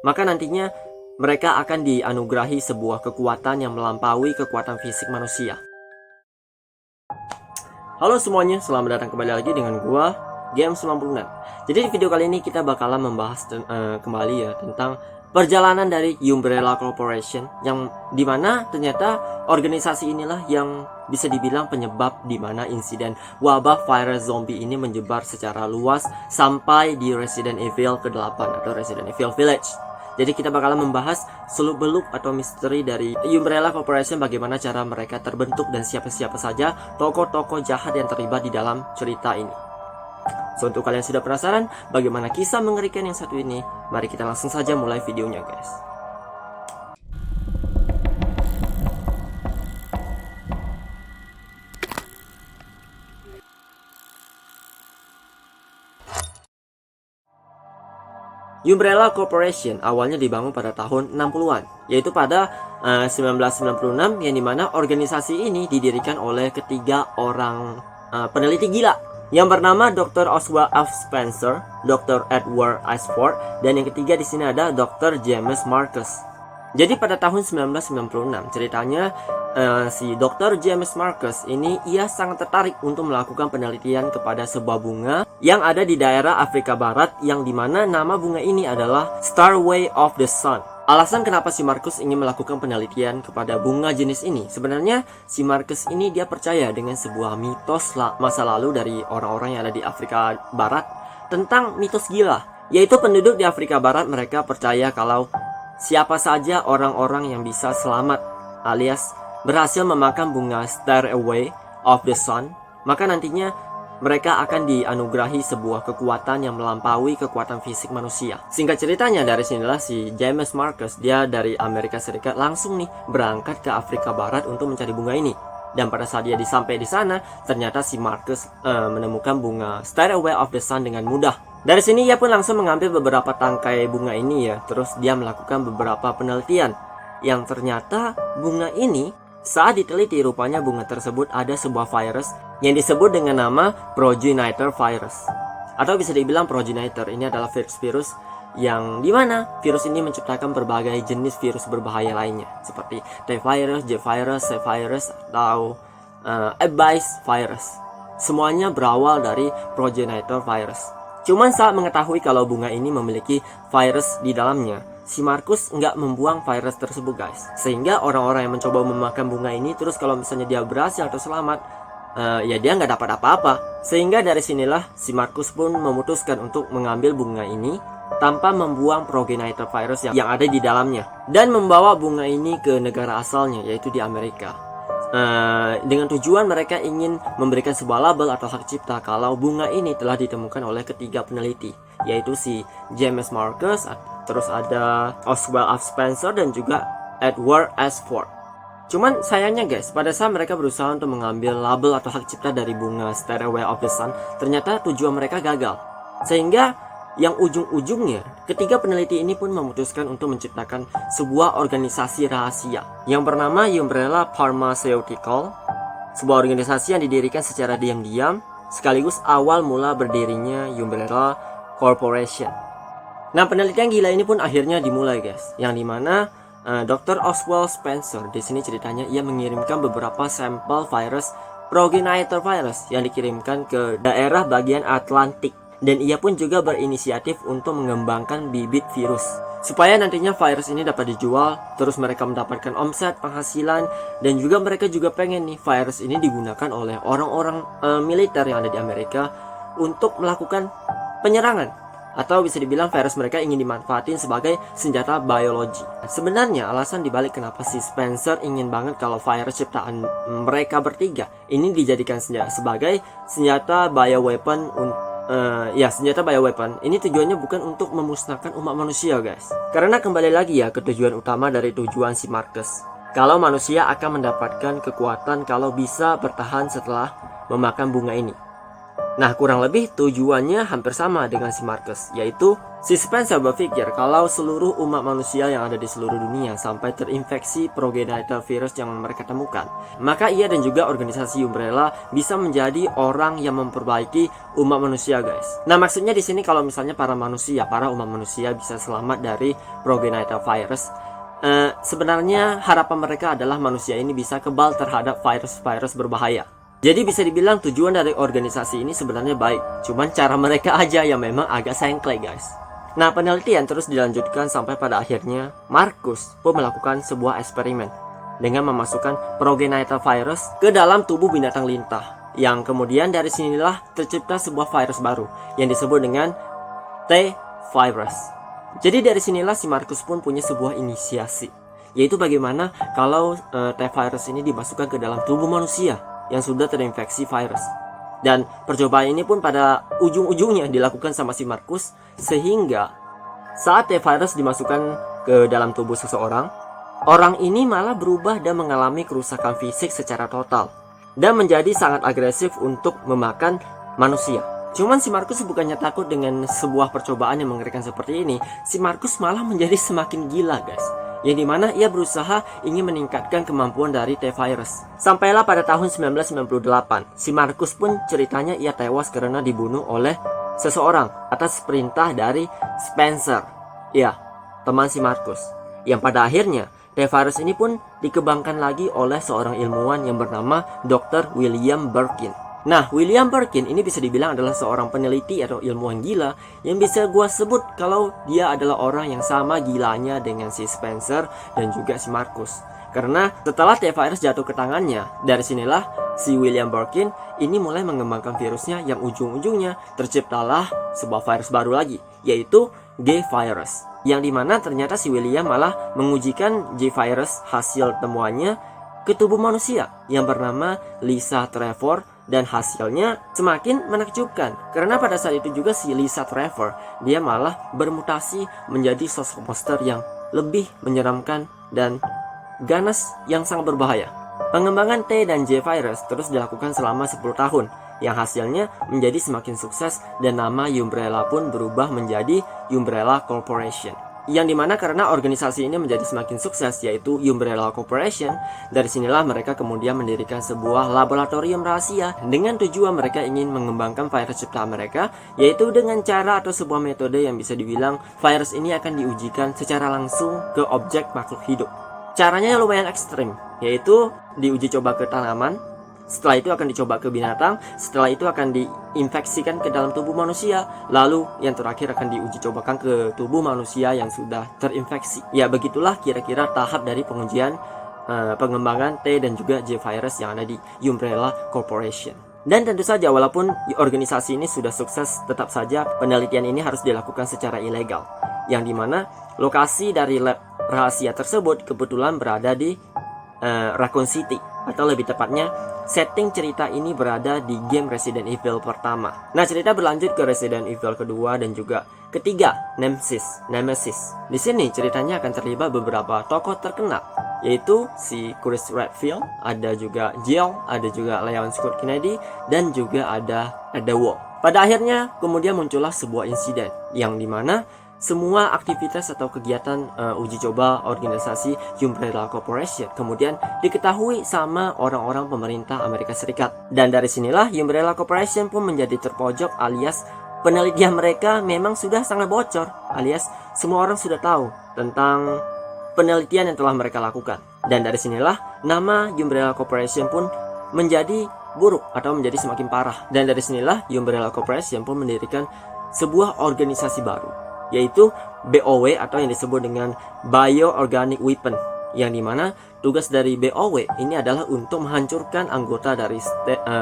maka nantinya mereka akan dianugerahi sebuah kekuatan yang melampaui kekuatan fisik manusia. Halo semuanya, selamat datang kembali lagi dengan gua Game96. Jadi di video kali ini kita bakalan membahas kembali ya tentang perjalanan dari Umbrella Corporation, yang dimana ternyata organisasi inilah yang bisa dibilang penyebab dimana insiden wabah virus zombie ini menyebar secara luas sampai di Resident Evil ke-8 atau Resident Evil Village. Jadi kita bakalan membahas seluk-beluk atau misteri dari Umbrella Corporation, bagaimana cara mereka terbentuk dan siapa-siapa saja tokoh-tokoh jahat yang terlibat di dalam cerita ini. So, untuk kalian sudah penasaran bagaimana kisah mengerikan yang satu ini, mari kita langsung saja mulai videonya guys. Umbrella Corporation awalnya dibangun pada tahun 60-an, yaitu pada 1996, yang dimana organisasi ini didirikan oleh ketiga orang peneliti gila yang bernama Dr. Oswald F. Spencer, Dr. Edward Ashford, dan yang ketiga di sini ada Dr. James Marcus. Jadi pada tahun 1996 ceritanya si Dr. James Marcus ini ia sangat tertarik untuk melakukan penelitian kepada sebuah bunga yang ada di daerah Afrika Barat, yang dimana nama bunga ini adalah Starway of the Sun. Alasan kenapa si Marcus ingin melakukan penelitian kepada bunga jenis ini, sebenarnya si Marcus ini dia percaya dengan sebuah mitos masa lalu dari orang-orang yang ada di Afrika Barat tentang mitos gila, yaitu penduduk di Afrika Barat mereka percaya kalau siapa saja orang-orang yang bisa selamat alias berhasil memakan bunga Starway of the Sun, maka nantinya mereka akan dianugerahi sebuah kekuatan yang melampaui kekuatan fisik manusia. Singkat ceritanya, dari sinilah si James Marcus, dia dari Amerika Serikat langsung nih berangkat ke Afrika Barat untuk mencari bunga ini. Dan pada saat dia sampai di sana, ternyata si Marcus menemukan bunga Starway of the Sun dengan mudah. Dari sini ia pun langsung mengambil beberapa tangkai bunga ini ya. Terus dia melakukan beberapa penelitian, yang ternyata bunga ini saat diteliti rupanya bunga tersebut ada sebuah virus yang disebut dengan nama progenitor virus, atau bisa dibilang progenitor ini adalah virus yang dimana virus ini menciptakan berbagai jenis virus berbahaya lainnya seperti T virus, J virus, C virus, atau Abyss virus. Semuanya berawal dari progenitor virus. Cuman saat mengetahui kalau bunga ini memiliki virus di dalamnya, si Marcus nggak membuang virus tersebut guys. Sehingga orang-orang yang mencoba memakan bunga ini, terus kalau misalnya dia berhasil atau selamat, ya dia nggak dapat apa-apa. Sehingga dari sinilah si Marcus pun memutuskan untuk mengambil bunga ini tanpa membuang progenitor virus yang ada di dalamnya, dan membawa bunga ini ke negara asalnya, yaitu di Amerika. Dengan tujuan mereka ingin memberikan sebuah label atau hak cipta kalau bunga ini telah ditemukan oleh ketiga peneliti, yaitu si James Marcus, terus ada Oswald F. Spencer, dan juga Edward Ashford. Cuman sayangnya guys, pada saat mereka berusaha untuk mengambil label atau hak cipta dari bunga Starway of the Sun, ternyata tujuan mereka gagal. Sehingga yang ujung-ujungnya ketiga peneliti ini pun memutuskan untuk menciptakan sebuah organisasi rahasia yang bernama Umbrella Pharmaceutical, sebuah organisasi yang didirikan secara diam-diam sekaligus awal mula berdirinya Umbrella Corporation. Nah, penelitian gila ini pun akhirnya dimulai guys, yang dimana Dr. Oswald Spencer di sini ceritanya ia mengirimkan beberapa sampel virus progenitor virus yang dikirimkan ke daerah bagian Atlantik. Dan ia pun juga berinisiatif untuk mengembangkan bibit virus supaya nantinya virus ini dapat dijual, terus mereka mendapatkan omset, penghasilan, dan juga mereka juga pengen nih virus ini digunakan oleh orang-orang militer yang ada di Amerika untuk melakukan penyerangan, atau bisa dibilang virus mereka ingin dimanfaatin sebagai senjata biologi. Sebenarnya alasan dibalik kenapa si Spencer ingin banget kalau virus ciptaan mereka bertiga ini dijadikan sebagai senjata bioweapon, senjata bioweapon ini tujuannya bukan untuk memusnahkan umat manusia guys. Karena kembali lagi ya ke tujuan utama dari tujuan si Marcus, kalau manusia akan mendapatkan kekuatan kalau bisa bertahan setelah memakan bunga ini. Nah, kurang lebih tujuannya hampir sama dengan si Marcus, yaitu Si Spencer berpikir kalau seluruh umat manusia yang ada di seluruh dunia sampai terinfeksi progenital virus yang mereka temukan, maka ia dan juga organisasi Umbrella bisa menjadi orang yang memperbaiki umat manusia, guys. Nah, maksudnya di sini kalau misalnya para umat manusia bisa selamat dari progenital virus, sebenarnya harapan mereka adalah manusia ini bisa kebal terhadap virus-virus berbahaya. Jadi bisa dibilang tujuan dari organisasi ini sebenarnya baik, cuman cara mereka aja yang memang agak sengklek, guys. Nah, penelitian terus dilanjutkan sampai pada akhirnya Marcus pun melakukan sebuah eksperimen dengan memasukkan progenital virus ke dalam tubuh binatang lintah, yang kemudian dari sinilah tercipta sebuah virus baru yang disebut dengan T-virus. Jadi dari sinilah si Marcus pun punya sebuah inisiasi, yaitu bagaimana kalau T-virus ini dimasukkan ke dalam tubuh manusia yang sudah terinfeksi virus. Dan percobaan ini pun pada ujung-ujungnya dilakukan sama si Marcus, sehingga saat T-virus dimasukkan ke dalam tubuh seseorang, orang ini malah berubah dan mengalami kerusakan fisik secara total dan menjadi sangat agresif untuk memakan manusia. Cuman si Marcus bukannya takut dengan sebuah percobaan yang mengerikan seperti ini, si Marcus malah menjadi semakin gila, guys, yang dimana ia berusaha ingin meningkatkan kemampuan dari T-virus. Sampailah pada tahun 1998, si Marcus pun ceritanya ia tewas karena dibunuh oleh seseorang atas perintah dari Spencer, ya, teman si Marcus, yang pada akhirnya T-virus ini pun dikembangkan lagi oleh seorang ilmuwan yang bernama Dr. William Birkin. Nah, William Birkin ini bisa dibilang adalah seorang peneliti atau ilmuwan gila yang bisa gua sebut kalau dia adalah orang yang sama gilanya dengan si Spencer dan juga si Marcus. Karena setelah T-virus jatuh ke tangannya, dari sinilah si William Birkin ini mulai mengembangkan virusnya yang ujung-ujungnya terciptalah sebuah virus baru lagi, yaitu G-virus. Yang dimana ternyata si William malah mengujikan G-virus hasil temuannya ke tubuh manusia yang bernama Lisa Trevor, dan hasilnya semakin menakjubkan karena pada saat itu juga si Lisa Trevor dia malah bermutasi menjadi sosok monster yang lebih menyeramkan dan ganas yang sangat berbahaya. Pengembangan T dan J virus terus dilakukan selama 10 tahun yang hasilnya menjadi semakin sukses dan nama Umbrella pun berubah menjadi Umbrella Corporation. Yang dimana karena organisasi ini menjadi semakin sukses, yaitu Umbrella Corporation, dari sinilah mereka kemudian mendirikan sebuah laboratorium rahasia dengan tujuan mereka ingin mengembangkan virus ciptaan mereka, yaitu dengan cara atau sebuah metode yang bisa dibilang virus ini akan diujikan secara langsung ke objek makhluk hidup. Caranya lumayan ekstrim, yaitu diuji coba ke tanaman, setelah itu akan dicoba ke binatang, setelah itu akan diinfeksikan ke dalam tubuh manusia, lalu yang terakhir akan diuji cobakan ke tubuh manusia yang sudah terinfeksi. Ya, begitulah kira-kira tahap dari pengujian pengembangan T dan juga J virus yang ada di Umbrella Corporation. Dan tentu saja walaupun organisasi ini sudah sukses, tetap saja penelitian ini harus dilakukan secara ilegal, yang dimana lokasi dari lab rahasia tersebut kebetulan berada di Raccoon City, atau lebih tepatnya setting cerita ini berada di game Resident Evil pertama. Nah, cerita berlanjut ke Resident Evil kedua dan juga ketiga, Nemesis. Di sini ceritanya akan terlibat beberapa tokoh terkenal, yaitu si Chris Redfield, ada juga Jill, ada juga Leon Scott Kennedy, dan juga ada Wall. Pada akhirnya kemudian muncullah sebuah insiden yang dimana semua aktivitas atau kegiatan uji coba organisasi Umbrella Corporation kemudian diketahui sama orang-orang pemerintah Amerika Serikat. Dan dari sinilah Umbrella Corporation pun menjadi terpojok, alias penelitian mereka memang sudah sangat bocor, alias semua orang sudah tahu tentang penelitian yang telah mereka lakukan. Dan dari sinilah nama Umbrella Corporation pun menjadi buruk atau menjadi semakin parah. Dan dari sinilah Umbrella Corporation pun mendirikan sebuah organisasi baru, yaitu BOW atau yang disebut dengan Bioorganic Weapon, yang dimana tugas dari BOW ini adalah untuk menghancurkan anggota dari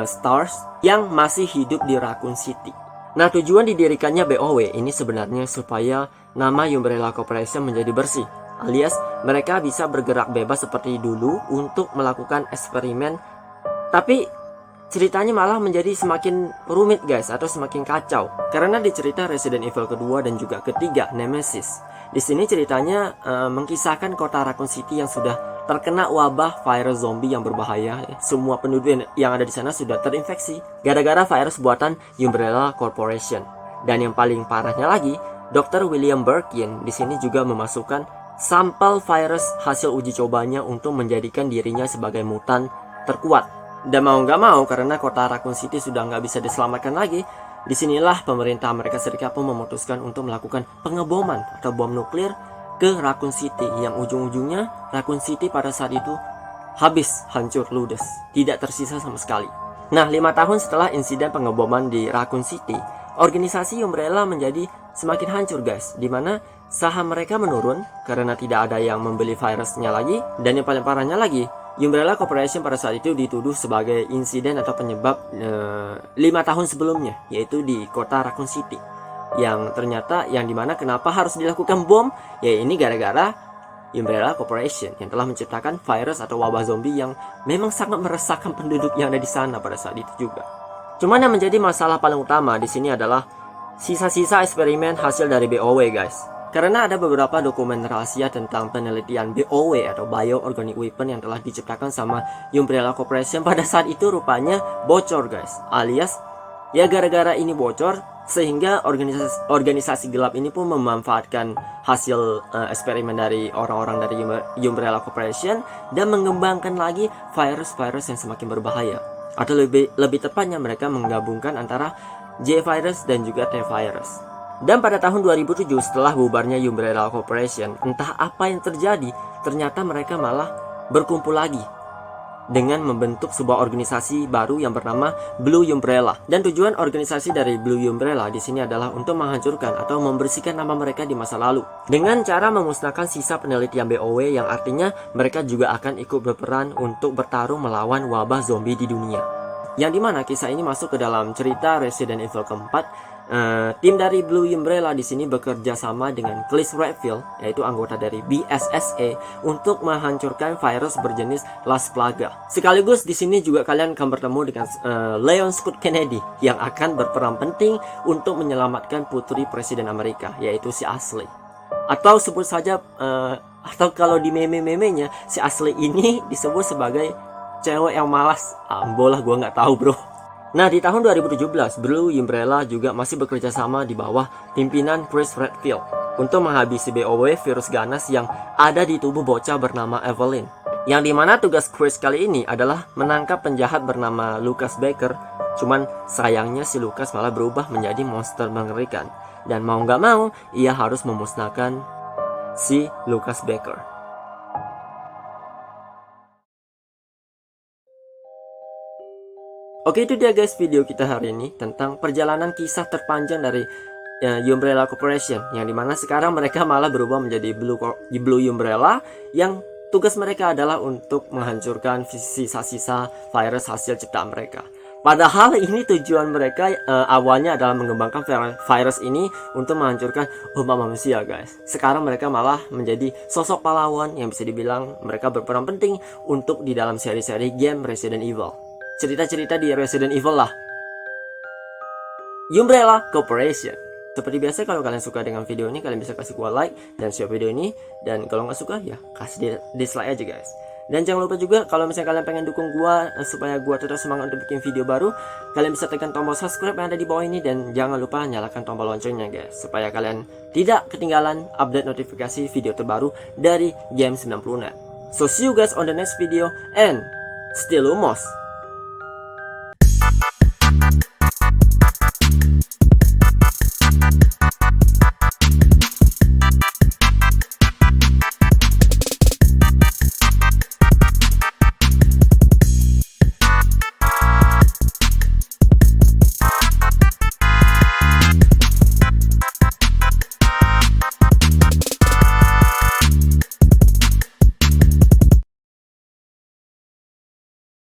STARS yang masih hidup di Raccoon City. Nah, tujuan didirikannya BOW ini sebenarnya supaya nama Umbrella Corporation menjadi bersih, alias mereka bisa bergerak bebas seperti dulu untuk melakukan eksperimen. Tapi ceritanya malah menjadi semakin rumit, guys, atau semakin kacau karena di cerita Resident Evil kedua dan juga ketiga, Nemesis, di sini ceritanya mengkisahkan kota Raccoon City yang sudah terkena wabah virus zombie yang berbahaya. Semua penduduk yang ada di sana sudah terinfeksi gara-gara virus buatan Umbrella Corporation. Dan yang paling parahnya lagi, Dr. William Birkin di sini juga memasukkan sampel virus hasil uji cobanya untuk menjadikan dirinya sebagai mutan terkuat. Dan mau nggak mau, karena kota Raccoon City sudah nggak bisa diselamatkan lagi, disinilah pemerintah Amerika Serikat pun memutuskan untuk melakukan pengeboman atau bom nuklir ke Raccoon City, yang ujung-ujungnya Raccoon City pada saat itu habis, hancur ludes, tidak tersisa sama sekali. Nah, 5 tahun setelah insiden pengeboman di Raccoon City, organisasi Umbrella menjadi semakin hancur guys, dimana saham mereka menurun karena tidak ada yang membeli virusnya lagi. Dan yang paling parahnya lagi, Umbrella Corporation pada saat itu dituduh sebagai insiden atau penyebab 5 tahun sebelumnya, yaitu di kota Raccoon City, yang ternyata yang dimana kenapa harus dilakukan bom, ya ini gara-gara Umbrella Corporation yang telah menciptakan virus atau wabah zombie yang memang sangat meresahkan penduduk yang ada di sana pada saat itu juga. Cuman yang menjadi masalah paling utama di sini adalah sisa-sisa eksperimen hasil dari BOW guys. Karena ada beberapa dokumen rahasia tentang penelitian BOW atau Bioorganic Weapon yang telah diciptakan sama Umbrella Corporation pada saat itu rupanya bocor guys. Alias ya gara-gara ini bocor sehingga organisasi gelap ini pun memanfaatkan hasil eksperimen dari orang-orang dari Umbrella Corporation dan mengembangkan lagi virus-virus yang semakin berbahaya. Atau lebih tepatnya mereka menggabungkan antara J-virus dan juga T-virus. Dan pada tahun 2007 setelah bubarnya Umbrella Corporation, entah apa yang terjadi, ternyata mereka malah berkumpul lagi dengan membentuk sebuah organisasi baru yang bernama Blue Umbrella. Dan tujuan organisasi dari Blue Umbrella di sini adalah untuk menghancurkan atau membersihkan nama mereka di masa lalu dengan cara memusnahkan sisa penelitian BOW, yang artinya mereka juga akan ikut berperan untuk bertarung melawan wabah zombie di dunia. Yang dimana kisah ini masuk ke dalam cerita Resident Evil keempat. Tim dari Blue Umbrella di sini bekerja sama dengan Chris Redfield, yaitu anggota dari BSSA, untuk menghancurkan virus berjenis Las Plaga. Sekaligus di sini juga kalian akan bertemu dengan Leon Scott Kennedy yang akan berperan penting untuk menyelamatkan putri Presiden Amerika, yaitu si Ashley. Atau sebut saja atau kalau di meme-memenya si Ashley ini disebut sebagai cewek yang malas. Ambolah gua nggak tahu bro. Nah, di tahun 2017, Blue Umbrella juga masih bekerja sama di bawah pimpinan Chris Redfield untuk menghabisi BOW virus ganas yang ada di tubuh bocah bernama Evelyn. Yang dimana tugas Chris kali ini adalah menangkap penjahat bernama Lucas Baker. Cuman sayangnya si Lucas malah berubah menjadi monster mengerikan. Dan mau nggak mau, ia harus memusnahkan si Lucas Baker. Oke, itu dia guys video kita hari ini tentang perjalanan kisah terpanjang dari Umbrella Corporation, yang dimana sekarang mereka malah berubah menjadi Blue Umbrella, yang tugas mereka adalah untuk menghancurkan sisa-sisa virus hasil ciptaan mereka. Padahal ini tujuan mereka awalnya adalah mengembangkan virus ini untuk menghancurkan umat manusia guys. Sekarang mereka malah menjadi sosok pahlawan yang bisa dibilang mereka berperan penting untuk di dalam seri-seri game Resident Evil. Cerita-cerita di Resident Evil lah. Umbrella Corporation. Seperti biasa, kalau kalian suka dengan video ini, kalian bisa kasih gua like dan share video ini. Dan kalau nggak suka, ya kasih dislike aja guys. Dan jangan lupa juga, kalau misalnya kalian pengen dukung gua supaya gua tetap semangat untuk bikin video baru, kalian bisa tekan tombol subscribe yang ada di bawah ini. Dan jangan lupa nyalakan tombol loncengnya guys, supaya kalian tidak ketinggalan update notifikasi video terbaru dari Game 96. So see you guys on the next video, and stay lumos.